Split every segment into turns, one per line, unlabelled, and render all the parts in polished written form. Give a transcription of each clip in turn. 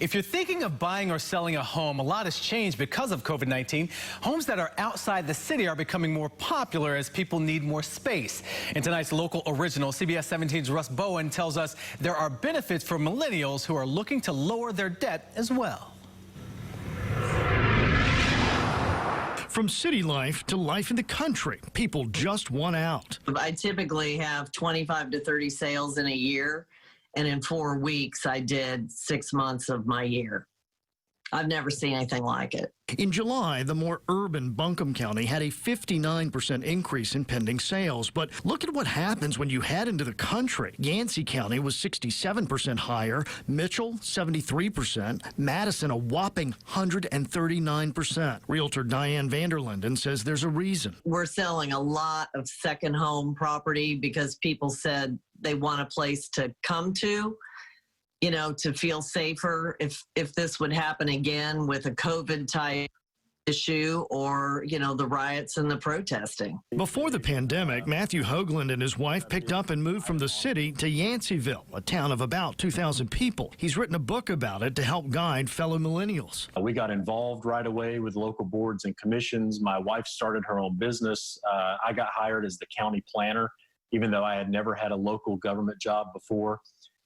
If you're thinking of buying or selling a home, a lot has changed because of COVID-19. Homes that are outside the city are becoming more popular as people need more space. In tonight's local original, CBS 17's Russ Bowen tells us there are benefits for millennials who are looking to lower their debt as well.
From city life to life in the country, people just want out.
I typically have 25 to 30 sales in a year, and in 4 weeks, I did 6 months of my year. I've never seen anything like it.
In July, the more urban Buncombe County had a 59% increase in pending sales. But look at what happens when you head into the country. Yancey County was 67% higher, Mitchell 73%, Madison a whopping 139%. Realtor Diane Vanderlinden says there's a reason.
We're selling a lot of second home property because people said they want a place to come to, you know, to feel safer if this would happen again with a COVID type issue or, you know, the riots and the protesting.
Before the pandemic, Matthew Hoagland and his wife picked up and moved from the city to Yanceyville, a town of about 2,000 people. He's written a book about it to help guide fellow millennials.
We got involved right away with local boards and commissions. My wife started her own business. I got hired as the county planner, even though I had never had a local government job before.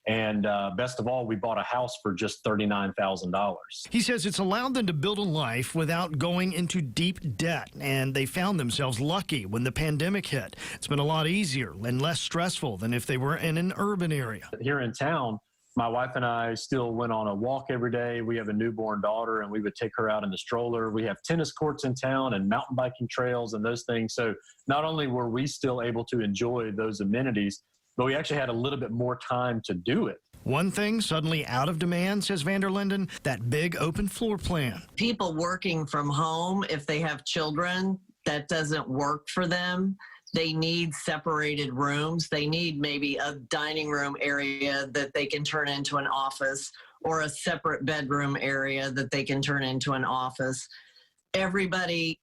And best of all, we bought a house for just $39,000.
He says it's allowed them to build a life without going into deep debt, and they found themselves lucky when the pandemic hit. It's been a lot easier and less stressful than if they were in an urban area.
Here in town, my wife and I still went on a walk every day. We have a newborn daughter, and we would take her out in the stroller. We have tennis courts in town and mountain biking trails and those things. So not only were we still able to enjoy those amenities, but we actually had a little bit more time to do it.
One thing suddenly out of demand, says Vanderlinden, that big open floor plan.
People working from home, if they have children, that doesn't work for them. They need separated rooms. They need maybe a dining room area that they can turn into an office, or a separate bedroom area that they can turn into an office. Everybody,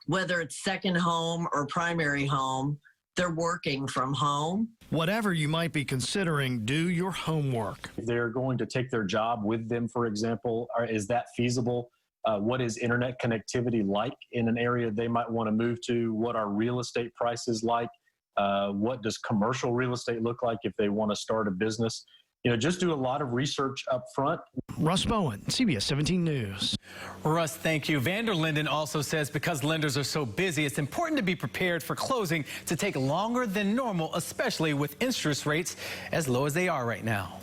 whether it's second home or primary home, they're working from home.
Whatever you might be considering, do your homework.
If they're going to take their job with them, for example, is that feasible? What is internet connectivity like in an area they might want to move to? What are real estate prices like? What does commercial real estate look like if they want to start a business? You know, just do a lot of research up front.
Russ Bowen, CBS 17 News.
Russ, thank you. Vanderlinden also says because lenders are so busy, it's important to be prepared for closing to take longer than normal, especially with interest rates as low as they are right now.